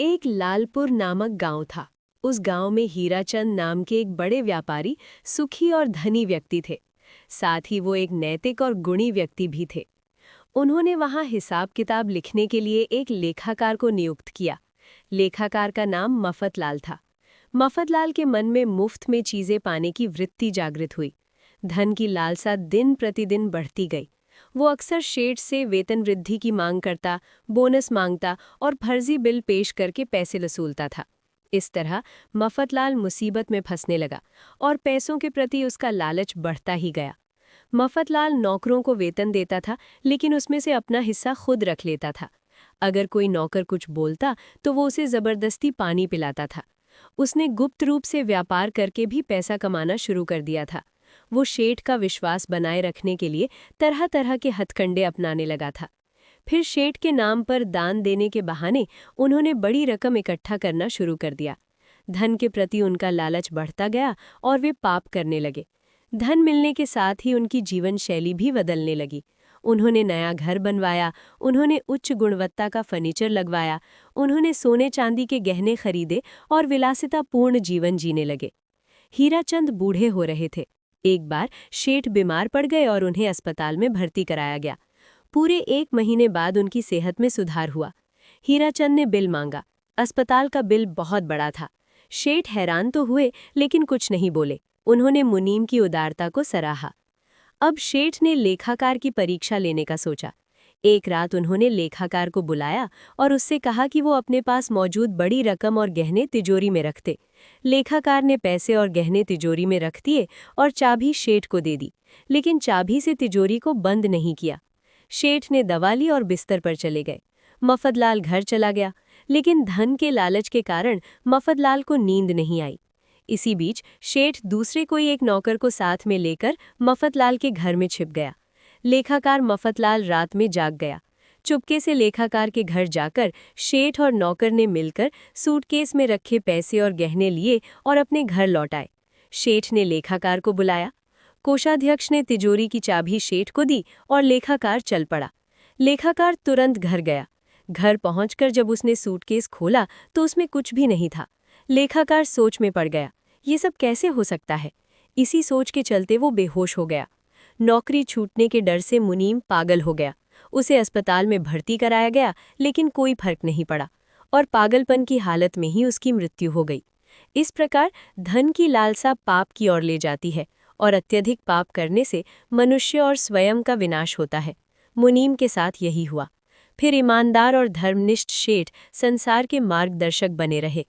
एक लालपुर नामक गांव था। उस गांव में हीराचंद नाम के एक बड़े व्यापारी सुखी और धनी व्यक्ति थे। साथ ही वो एक नैतिक और गुणी व्यक्ति भी थे। उन्होंने वहां हिसाब किताब लिखने के लिए एक लेखाकार को नियुक्त किया। लेखाकार का नाम मफतलाल था। मफतलाल के मन में मुफ्त में चीजें पाने की वृत्ति जागृत हुई। धन की लालसा दिन प्रतिदिन बढ़ती गई। वो अक्सर शेठ से वेतन वृद्धि की मांग करता, बोनस मांगता और फर्जी बिल पेश करके पैसे वसूलता था। इस तरह मफतलाल मुसीबत में फंसने लगा और पैसों के प्रति उसका लालच बढ़ता ही गया। मफतलाल नौकरों को वेतन देता था, लेकिन उसमें से अपना हिस्सा खुद रख लेता था। अगर कोई नौकर कुछ बोलता तो वो उसे जबरदस्ती पानी पिलाता था। उसने गुप्त रूप से व्यापार करके भी पैसा कमाना शुरू कर दिया था। वो शेठ का विश्वास बनाए रखने के लिए तरह तरह के हथकंडे अपनाने लगा था। फिर शेठ के नाम पर दान देने के बहाने उन्होंने बड़ी रकम इकट्ठा करना शुरू कर दिया। धन के प्रति उनका लालच बढ़ता गया और वे पाप करने लगे। धन मिलने के साथ ही उनकी जीवन शैली भी बदलने लगी। उन्होंने नया घर बनवाया, उन्होंने उच्च गुणवत्ता का फर्नीचर लगवाया, उन्होंने सोने चांदी के गहने खरीदे और विलासितापूर्ण जीवन जीने लगे। हीराचंद बूढ़े हो रहे थे। एक बार शेठ बीमार पड़ गए और उन्हें अस्पताल में भर्ती कराया गया। पूरे 1 महीने बाद उनकी सेहत में सुधार हुआ। हीराचंद ने बिल मांगा। अस्पताल का बिल बहुत बड़ा था। शेठ हैरान तो हुए, लेकिन कुछ नहीं बोले। उन्होंने मुनीम की उदारता को सराहा। अब शेठ ने लेखाकार की परीक्षा लेने का सोचा। एक रात उन्होंने लेखाकार को बुलाया और उससे कहा कि वो अपने पास मौजूद बड़ी रकम और गहने तिजोरी में रख दे। लेखाकार ने पैसे और गहने तिजोरी में रख दिए और चाबी शेठ को दे दी, लेकिन चाबी से तिजोरी को बंद नहीं किया। शेठ ने दवा ली और बिस्तर पर चले गए। मफतलाल घर चला गया, लेकिन धन के लालच के कारण मफतलाल को नींद नहीं आई। इसी बीच शेठ दूसरे कोई एक नौकर को साथ में लेकर मफतलाल के घर में छिप गया। लेखाकार मफतलाल रात में जाग गया। चुपके से लेखाकार के घर जाकर शेठ और नौकर ने मिलकर सूटकेस में रखे पैसे और गहने लिए और अपने घर लौट आए। शेठ ने लेखाकार को बुलाया। कोषाध्यक्ष ने तिजोरी की चाबी शेठ को दी और लेखाकार चल पड़ा। लेखाकार तुरंत घर गया। घर पहुंचकर जब उसने सूटकेस खोला तो उसमें कुछ भी नहीं था। लेखाकार सोच में पड़ गया, ये सब कैसे हो सकता है। इसी सोच के चलते वो बेहोश हो गया। नौकरी छूटने के डर से मुनीम पागल हो गया। उसे अस्पताल में भर्ती कराया गया, लेकिन कोई फर्क नहीं पड़ा और पागलपन की हालत में ही उसकी मृत्यु हो गई। इस प्रकार धन की लालसा पाप की ओर ले जाती है और अत्यधिक पाप करने से मनुष्य और स्वयं का विनाश होता है। मुनीम के साथ यही हुआ। फिर ईमानदार और धर्मनिष्ठ शेठ संसार के मार्गदर्शक बने रहे।